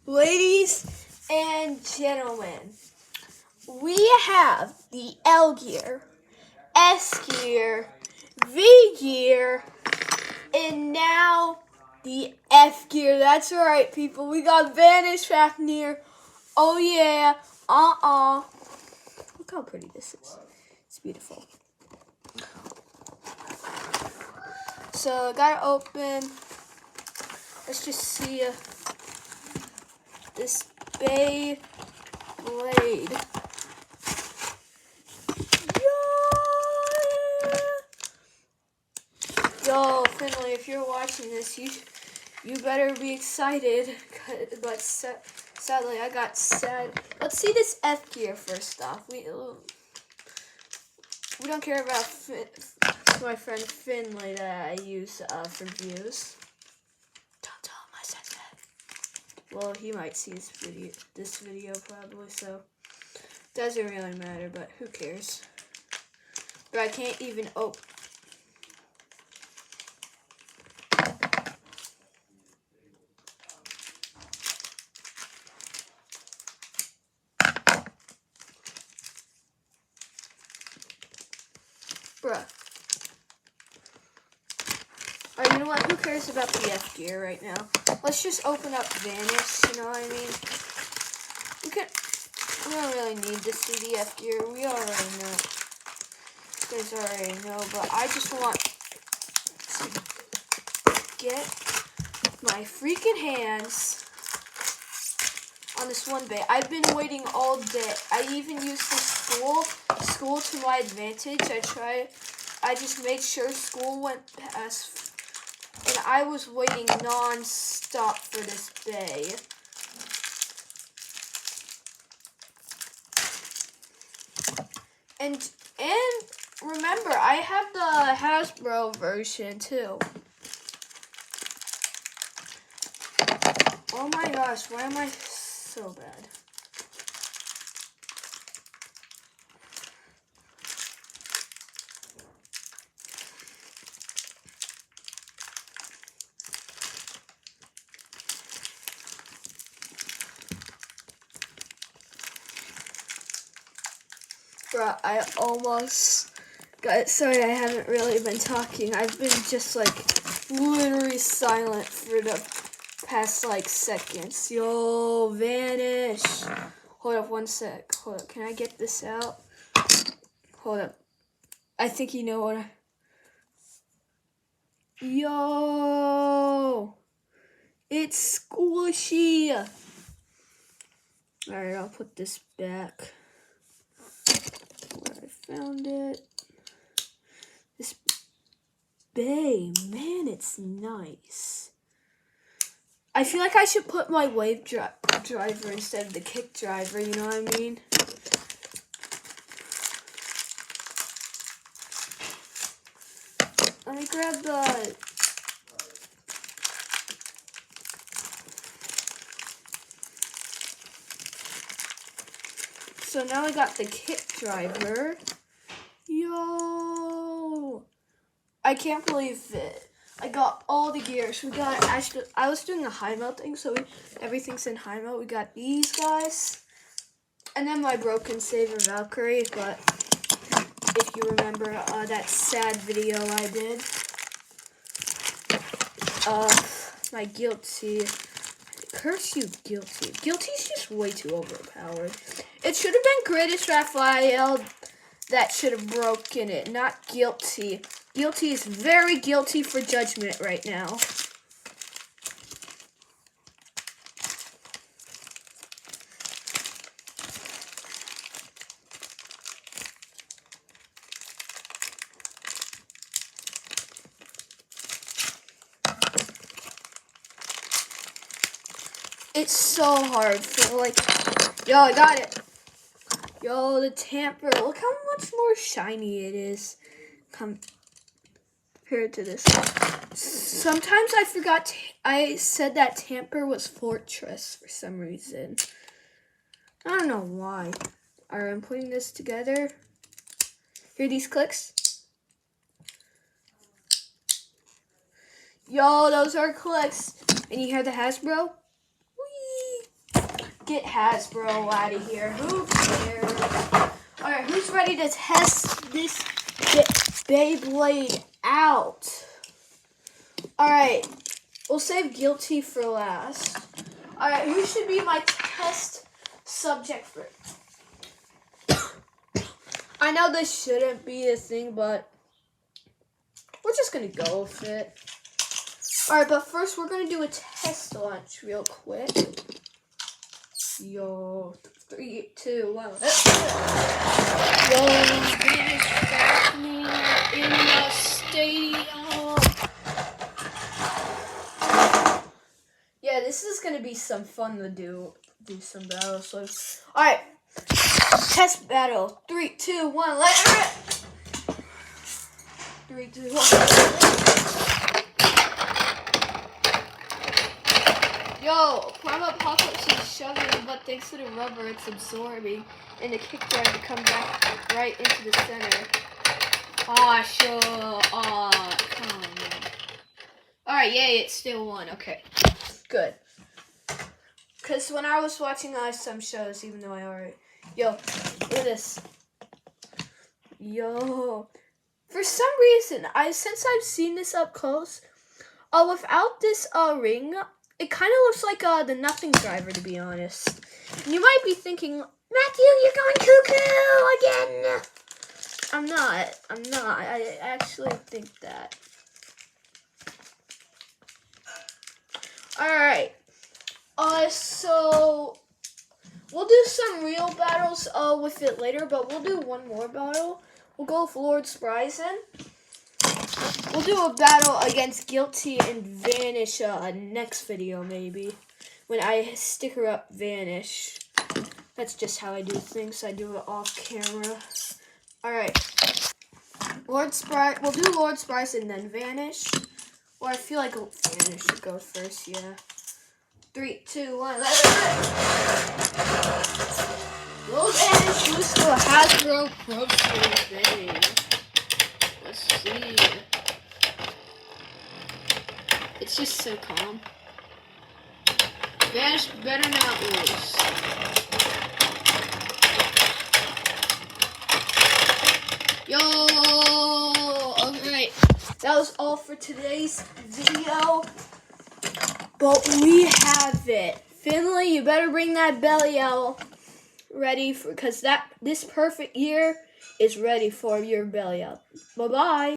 Ladies and gentlemen, we have the L gear, S gear, V gear, and now the F gear. That's right, people. We got Vanish, Fafnir. Oh yeah. Look how pretty this is. It's beautiful. So gotta open. Let's just see this Bay blade. Yo, Finley, if you're watching this, you better be excited. But sadly, I got sad. Let's see this F gear first off. We don't care about my friend Finley that I use for views. Don't tell him I said that. Well, he might see this video probably, so doesn't really matter. But who cares? But I can't even open. Bruh. Alright, you know what? Who cares about the F gear right now? Let's just open up Vanish, you know what I mean? We don't really need to see the F gear. We already know. You guys already know, but I just want to get my freaking hands on this one bay. I've been waiting all day. I even used this school to my advantage. I just made sure school went past, and I was waiting non-stop for this bay. And remember, I have the Hasbro version too. Oh my gosh, why am I so bad? Bruh, I almost got it. Sorry, I haven't really been talking. I've been just like literally silent for the past like seconds. Yo, Vanish. Hold up one sec. Hold up. Can I get this out? Hold up. I think you know what Yo! It's squishy! Alright, I'll put this back where I found it. This bay, man, it's nice. I feel like I should put my wave driver instead of the kick driver, you know what I mean? Let me grab the... So now I got the kick driver. Yo! I can't believe it. I got all the gears. We got, actually, I was doing the high mode thing, so everything's in high mode. We got these guys. And then my broken saver Valkyrie, but if you remember that sad video I did. My guilty. Curse you, guilty. Guilty's just way too overpowered. It should have been Greatest Raphael that should have broken it, not guilty. Guilty is very guilty for judgment right now. It's so hard for like, yo, I got it. Yo, the tamper, look how much more shiny it is compared to this. Sometimes I forgot, I said that tamper was fortress for some reason. I don't know why. Alright, I'm putting this together. Hear these clicks? Yo, those are clicks. And you hear the Hasbro? Whee! get Hasbro out of here. Who cares? Alright, who's ready to test this Beyblade out? Alright, we'll save Guilty for last. Alright, who should be my test subject for it? I know this shouldn't be a thing, but we're just gonna go with it. Alright, but first we're gonna do a test launch real quick. Yo, 3, 2, 1. Yo, Vanish Fafnir in the stadium. Yeah, this is gonna be some fun to do some battles. So, alright, test battle. 3, 2, 1. Let's rip. 3, 2, 1. Yo, Prime Apocalypse is shoving, but thanks to the rubber, it's absorbing, and the kick drive to come back right into the center. Aw, sure. Aw, come on, man. Alright, yay, it still won. Okay, good. Because when I was watching some shows, even though I already... Yo, look at this. Yo. For some reason, since I've seen this up close, without this ring... It kind of looks like the Nothing Driver, to be honest. And you might be thinking, Matthew, you're going cuckoo again. I'm not. I actually think that. Alright. So we'll do some real battles with it later, but we'll do one more battle. We'll go with Lord Spryzen. We'll do a battle against Guilty and Vanish next video, maybe. When I sticker up Vanish. That's just how I do things. I do it off camera. Alright. We'll do Lord Spryzen and then Vanish. Or I feel like Vanish should go first, yeah. 3, 2, 1, let's go! Will Vanish lose to a Hasbro Pro Series thing? Let's see. It's just so calm. Vanish better not lose. Yo! Alright. That was all for today's video. But we have it. Finley, you better bring that belly out ready because this perfect year is ready for your belly out. Bye-bye.